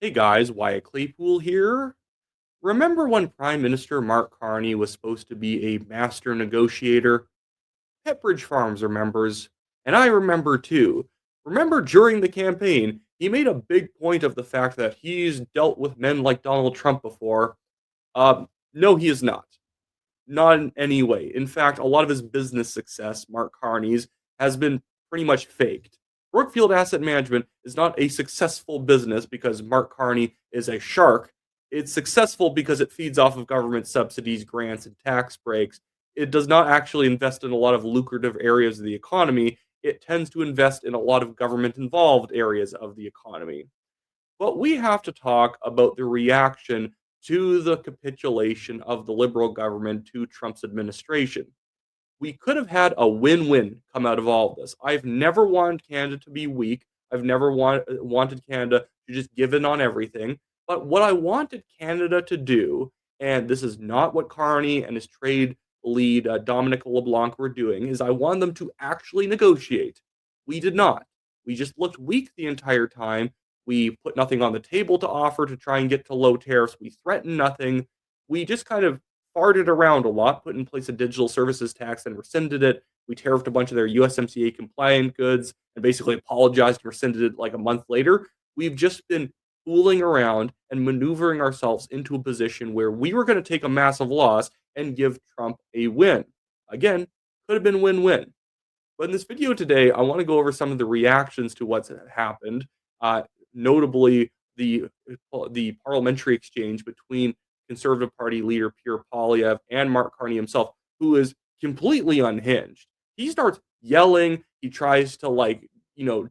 Hey guys, Wyatt Claypool here. Remember when Prime Minister Mark Carney was supposed to be a master negotiator? Pepperidge Farms remembers, and I remember too. Remember during the campaign, he made a big point of the fact that he's dealt with men like Donald Trump before. No, he is not. Not in any way. In fact, a lot of his business success, Mark Carney's, has been pretty much faked. Brookfield Asset Management is not a successful business because Mark Carney is a shark. It's successful because it feeds off of government subsidies, grants, and tax breaks. It does not actually invest in a lot of lucrative areas of the economy. It tends to invest in a lot of government involved areas of the economy. But we have to talk about the reaction to the capitulation of the Liberal government to Trump's administration. We could have had a win-win come out of all of this. I've never wanted Canada to be weak. I've never wanted Canada to just give in on everything. But what I wanted Canada to do, and this is not what Carney and his trade lead, Dominic LeBlanc, were doing, is I wanted them to actually negotiate. We did not. We just looked weak the entire time. We put nothing on the table to offer to try and get to low tariffs. We threatened nothing. We just kind of farted around a lot, put in place a digital services tax and rescinded it. We tariffed a bunch of their USMCA compliant goods and basically apologized and rescinded it like a month later. We've just been fooling around and maneuvering ourselves into a position where we were going to take a massive loss and give Trump a win. Again, could have been win-win. But in this video today, I want to go over some of the reactions to what's happened, uh, notably the parliamentary exchange between Conservative Party leader Pierre Poilievre and Mark Carney himself, who is completely unhinged. He starts yelling. He tries to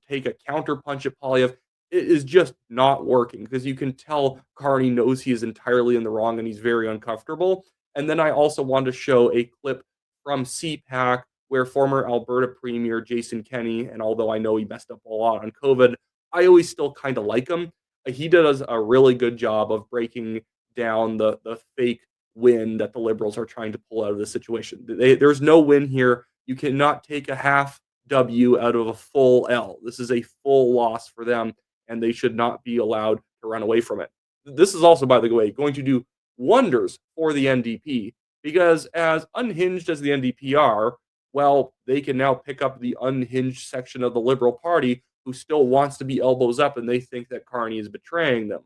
take a counterpunch at Poilievre. It is just not working because you can tell Carney knows he is entirely in the wrong and he's very uncomfortable. And then I also want to show a clip from CPAC where former Alberta Premier Jason Kenney, and although I know he messed up a lot on COVID, I always still kind of like him. He does a really good job of breaking down the fake win that the Liberals are trying to pull out of this situation. There's no win here. You cannot take a half W out of a full L. This is a full loss for them, and they should not be allowed to run away from it. This is also, by the way, going to do wonders for the NDP because, as unhinged as the NDP are, well, they can now pick up the unhinged section of the Liberal Party who still wants to be elbows up and they think that Carney is betraying them.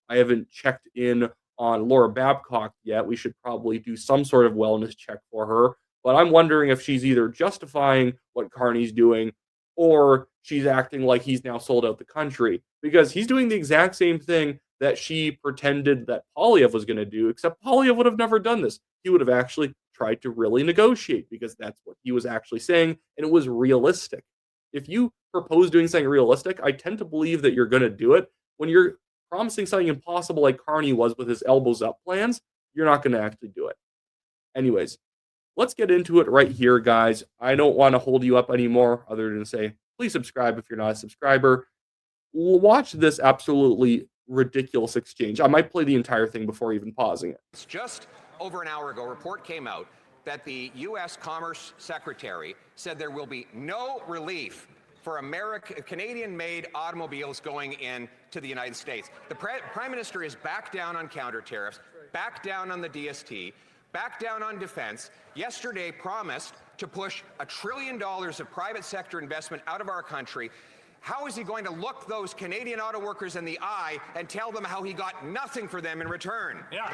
I haven't checked in on Laura Babcock yet. We should probably do some sort of wellness check for her. But I'm wondering if she's either justifying what Carney's doing or she's acting like he's now sold out the country because he's doing the exact same thing that she pretended that Poilievre was going to do, except Poilievre would have never done this. He would have actually tried to really negotiate because that's what he was actually saying, and it was realistic. If you propose doing something realistic, I tend to believe that you're going to do it. When you're promising something impossible like Carney was with his elbows up plans, you're not going to actually do it. Anyways, let's get into it right here, guys. I don't want to hold you up anymore other than say, please subscribe if you're not a subscriber. Watch this absolutely ridiculous exchange. I might play the entire thing before even pausing it. Just over an hour ago, a report came out that the U.S. Commerce Secretary said there will be no relief for Canadian-made automobiles going into the United States. The Prime Minister is back down on counter tariffs, back down on the DST, back down on defense. Yesterday promised to push $1 trillion of private sector investment out of our country. How is he going to look those Canadian auto workers in the eye and tell them how he got nothing for them in return? Yeah.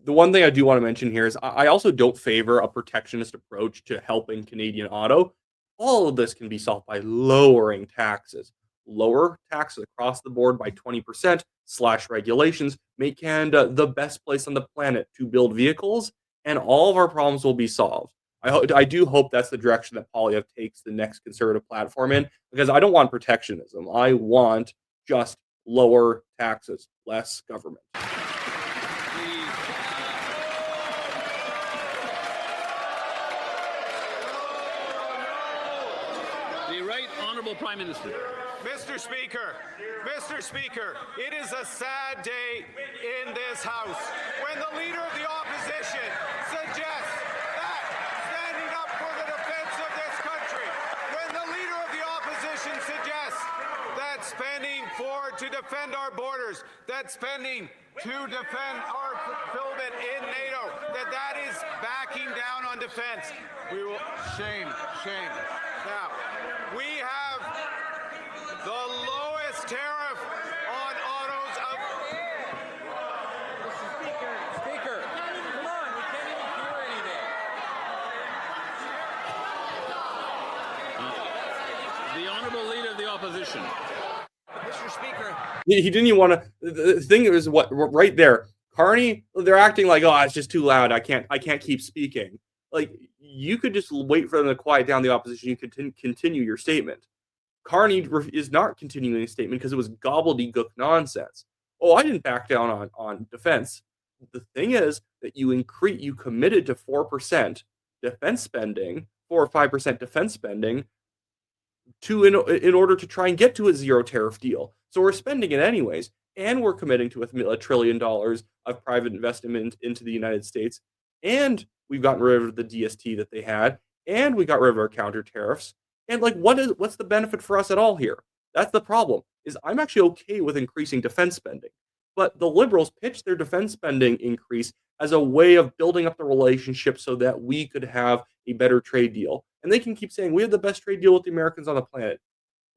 The one thing I do want to mention here is I also don't favor a protectionist approach to helping Canadian auto. All of this can be solved by lowering taxes. Lower taxes across the board by 20%, slash regulations, make Canada the best place on the planet to build vehicles, and all of our problems will be solved. I do hope that's the direction that Poilievre takes the next Conservative platform in, because I don't want protectionism. I want just lower taxes, less government. The Right Honourable Prime Minister. Mr. Speaker, it is a sad day in this House when the Leader of the Opposition suggests that standing up for the defense of this country, when the Leader of the Opposition suggests that spending to defend our borders, that spending to defend our fulfillment in NATO, that is backing down on defense. We will shame. Now, we have the lowest tariff on autos of. Speaker, come on, we can't even hear anything. The honourable leader of the opposition. Mr. Speaker. He didn't even want to. The thing is, what right there, Carney. They're acting like, oh, it's just too loud. I can't keep speaking. Like, you could just wait for them to quiet down the opposition. You could continue your statement. Carney is not continuing his statement because it was gobbledygook nonsense. Oh, I didn't back down on defense. The thing is that you committed to 4% defense spending, 4 or 5% defense spending, in order to try and get to a zero tariff deal. So we're spending it anyways, and we're committing to $1 trillion of private investment into the United States, and we've gotten rid of the DST that they had, and we got rid of our counter tariffs. And like, what's the benefit for us at all here? That's the problem. Is I'm actually okay with increasing defense spending, but the Liberals pitched their defense spending increase as a way of building up the relationship so that we could have a better trade deal. And they can keep saying we have the best trade deal with the Americans on the planet.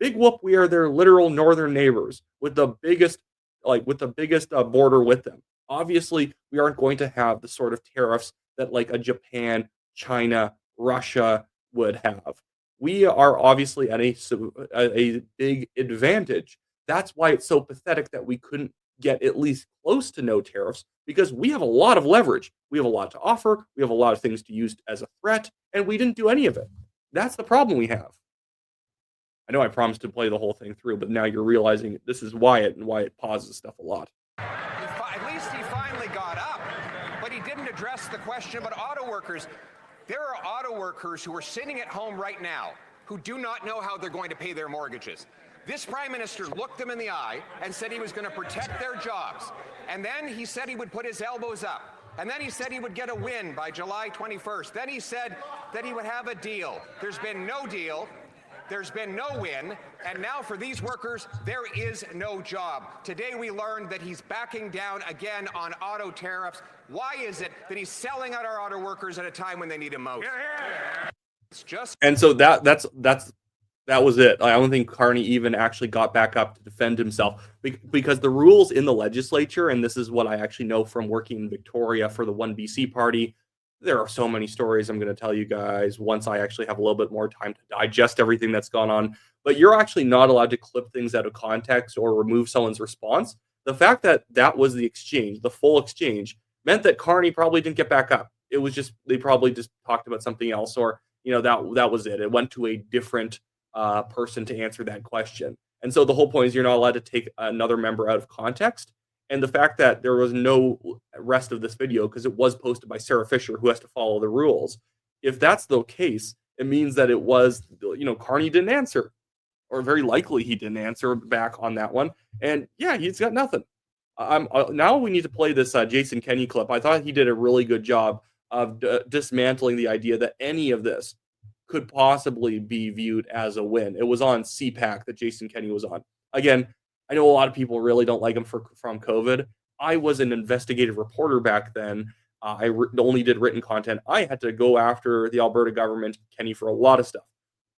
Big whoop, we are their literal northern neighbors with the biggest border with them. Obviously, we aren't going to have the sort of tariffs that like a Japan, China, Russia would have. We are obviously at a big advantage. That's why it's so pathetic that we couldn't get at least close to no tariffs, because we have a lot of leverage. We have a lot to offer. We have a lot of things to use as a threat, and we didn't do any of it. That's the problem we have. I know I promised to play the whole thing through, but now you're realizing this is Wyatt, and Wyatt pauses stuff a lot. At least he finally got up, but he didn't address the question about auto workers. There are auto workers who are sitting at home right now who do not know how they're going to pay their mortgages. This Prime Minister looked them in the eye and said he was going to protect their jobs. And then he said he would put his elbows up. And then he said he would get a win by July 21st. Then he said that he would have a deal. There's been no deal. There's been no win. And now for these workers, there is no job. Today we learned that he's backing down again on auto tariffs. Why is it that he's selling out our auto workers at a time when they need him most? It's just. And so that was it. I don't think Carney even actually got back up to defend himself, because the rules in the legislature, and this is what I actually know from working in Victoria for the 1BC party, there are so many stories I'm going to tell you guys once I actually have a little bit more time to digest everything that's gone on. But you're actually not allowed to clip things out of context or remove someone's response. The fact that that was the exchange, the full exchange, meant that Carney probably didn't get back up. It was just, they probably just talked about something else, or, that was it. It went to a different person to answer that question. And so the whole point is you're not allowed to take another member out of context. And the fact that there was no rest of this video, because it was posted by Sarah Fisher, who has to follow the rules. If that's the case, it means that it was, Carney didn't answer, or very likely he didn't answer back on that one. And yeah, he's got nothing. Now we need to play this Jason Kenney clip. I thought he did a really good job of dismantling the idea that any of this could possibly be viewed as a win. It was on CPAC that Jason Kenney was on. Again, I know a lot of people really don't like him from COVID. I was an investigative reporter back then. I only did written content. I had to go after the Alberta government, Kenney, for a lot of stuff.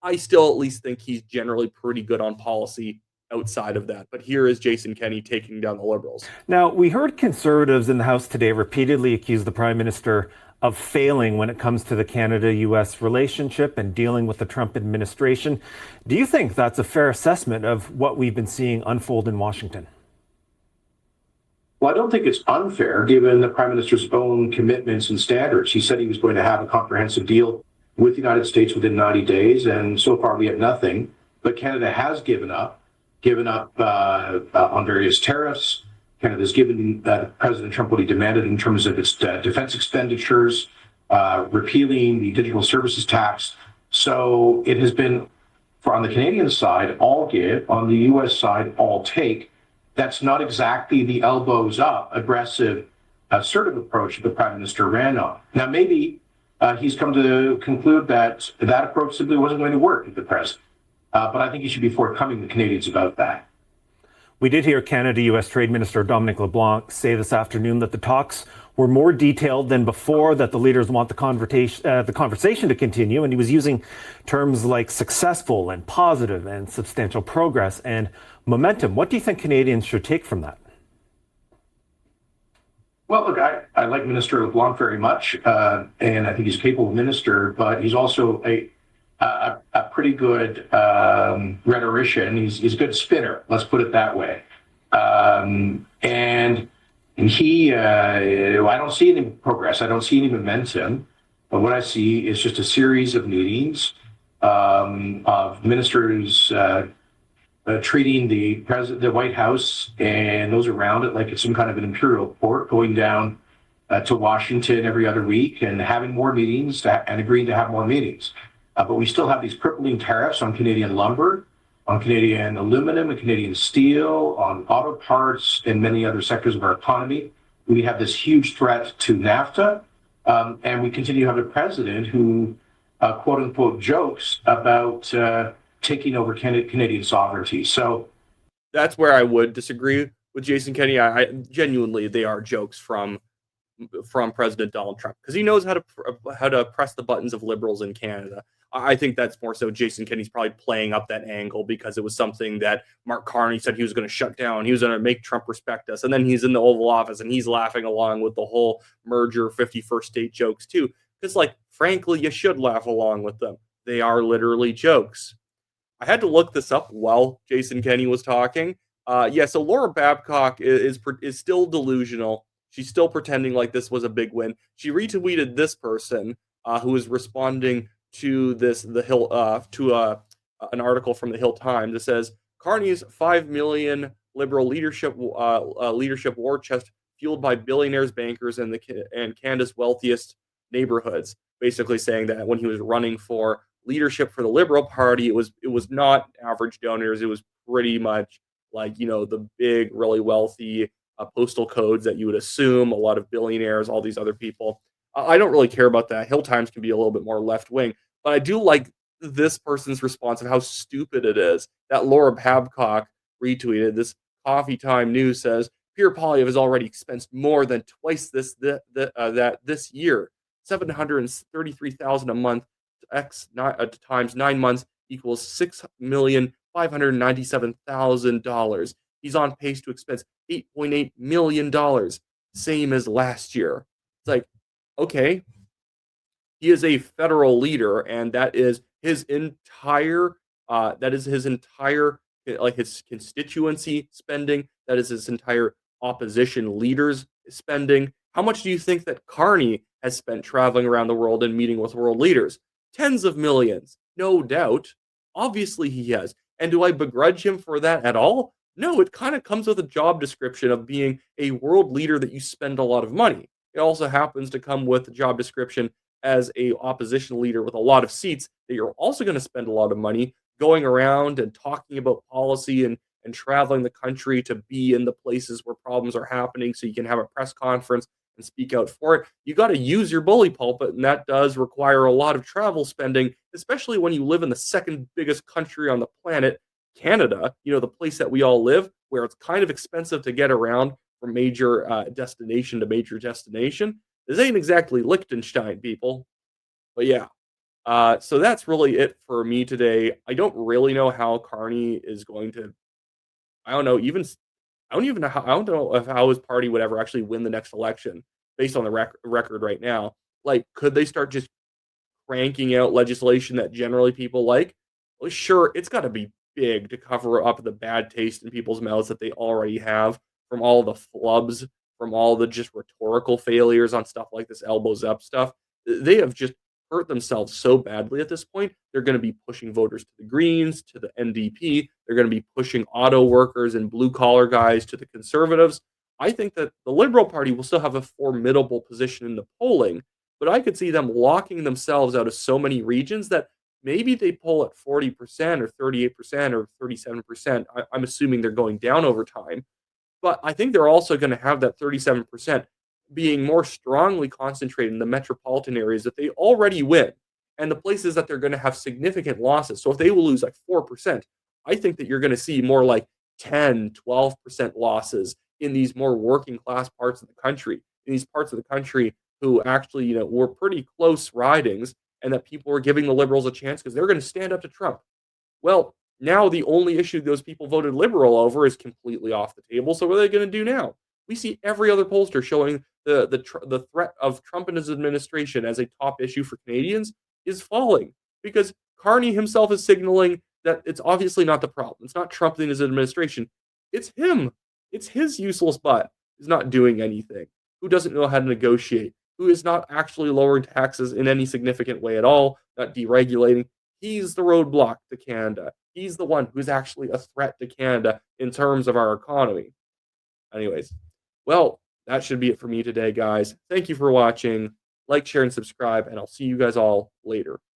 I still at least think he's generally pretty good on policy outside of that. But here is Jason Kenney taking down the Liberals. Now, we heard Conservatives in the House today repeatedly accuse the Prime Minister of failing when it comes to the Canada-US relationship and dealing with the Trump administration. Do you think that's a fair assessment of what we've been seeing unfold in Washington? Well, I don't think it's unfair given the Prime Minister's own commitments and standards. He said he was going to have a comprehensive deal with the United States within 90 days, and so far we have nothing. But Canada has given up on various tariffs. Canada's given President Trump what he demanded in terms of its defense expenditures, repealing the digital services tax. So it has been, on the Canadian side, all give, on the U.S. side, all take. That's not exactly the elbows up, aggressive, assertive approach that the Prime Minister ran on. Now, maybe he's come to conclude that that approach simply wasn't going to work at the present. But I think he should be forthcoming with Canadians about that. We did hear Canada-U.S. Trade Minister Dominic LeBlanc say this afternoon that the talks were more detailed than before, that the leaders want the conversation to continue, and he was using terms like successful and positive and substantial progress and momentum. What do you think Canadians should take from that? Well, look, I like Minister LeBlanc very much, and I think he's a capable minister, but he's also a pretty good rhetorician. He's a good spinner, let's put it that way. And he, I don't see any progress. I don't see any momentum. But what I see is just a series of meetings of ministers treating the White House and those around it like it's some kind of an imperial court, going down to Washington every other week and having more meetings and agreeing to have more meetings. But we still have these crippling tariffs on Canadian lumber, on Canadian aluminum and Canadian steel, on auto parts and many other sectors of our economy. We have this huge threat to NAFTA, and we continue to have a president who, quote unquote, jokes about taking over Canadian sovereignty. So that's where I would disagree with Jason Kenney. I genuinely, they are jokes from President Donald Trump, because he knows how to press the buttons of liberals in Canada. I think that's more so Jason Kenney's probably playing up that angle because it was something that Mark Carney said he was going to shut down. He was going to make Trump respect us. And then he's in the Oval Office and he's laughing along with the whole merger 51st state jokes too. Because, like, frankly, you should laugh along with them. They are literally jokes. I had to look this up while Jason Kenney was talking. So Laura Babcock is still delusional. She's still pretending like this was a big win. She retweeted this person who is responding to an article from the Hill Times that says Carney's $5 million liberal leadership war chest fueled by billionaires, bankers, and Canada's wealthiest neighborhoods. Basically saying that when he was running for leadership for the Liberal Party, it was not average donors. It was pretty much like, the big, really wealthy postal codes that you would assume, a lot of billionaires, all these other people. I don't really care about that. Hill Times can be a little bit more left wing, but I do like this person's response of how stupid it is that Laura Babcock retweeted. This Coffee Time News says Pierre Poilievre has already expensed more than twice this year, $733,000 a month times 9 months equals $6,597,000. He's on pace to expense $8.8 million, same as last year. It's like, okay, he is a federal leader, and that is his entire his constituency spending. That is his entire opposition leaders spending. How much do you think that Carney has spent traveling around the world and meeting with world leaders? Tens of millions, no doubt. Obviously he has. And do I begrudge him for that at all? No, it kind of comes with a job description of being a world leader that you spend a lot of money. It also happens to come with a job description as a opposition leader with a lot of seats that you're also going to spend a lot of money going around and talking about policy and traveling the country to be in the places where problems are happening so you can have a press conference and speak out for it. You got to use your bully pulpit, and that does require a lot of travel spending, especially when you live in the second biggest country on the planet, Canada, the place that we all live, where it's kind of expensive to get around from major destination to major destination. This ain't exactly Liechtenstein, people. But yeah, so that's really it for me today. I don't really know how Carney is going to. I don't know how his party would ever actually win the next election based on the record right now. Like, could they start just cranking out legislation that generally people like? Well, sure, it's got to be big to cover up the bad taste in people's mouths that they already have from all the flubs, from all the just rhetorical failures on stuff like this elbows up stuff. They have just hurt themselves so badly at this point. They're going to be pushing voters to the Greens, to the NDP. They're going to be pushing auto workers and blue collar guys to the Conservatives. I think that the Liberal Party will still have a formidable position in the polling, but I could see them locking themselves out of so many regions that maybe they poll at 40% or 38% or 37%. I'm assuming they're going down over time. But I think they're also going to have that 37% being more strongly concentrated in the metropolitan areas that they already win and the places that they're going to have significant losses. So if they will lose like 4%, I think that you're going to see more like 10, 12% losses in these more working class parts of the country, in these parts of the country who actually, were pretty close ridings, and that people were giving the liberals a chance because they're going to stand up to Trump. Well, now the only issue those people voted liberal over is completely off the table. So what are they going to do now? We see every other pollster showing the threat of Trump and his administration as a top issue for Canadians is falling because Carney himself is signaling that it's obviously not the problem. It's not Trump and his administration. It's him. It's his useless butt who's not doing anything, who doesn't know how to negotiate, who is not actually lowering taxes in any significant way at all, not deregulating. He's the roadblock to Canada. He's the one who's actually a threat to Canada in terms of our economy. Anyways, well, that should be it for me today, guys. Thank you for watching. Like, share, and subscribe, and I'll see you guys all later.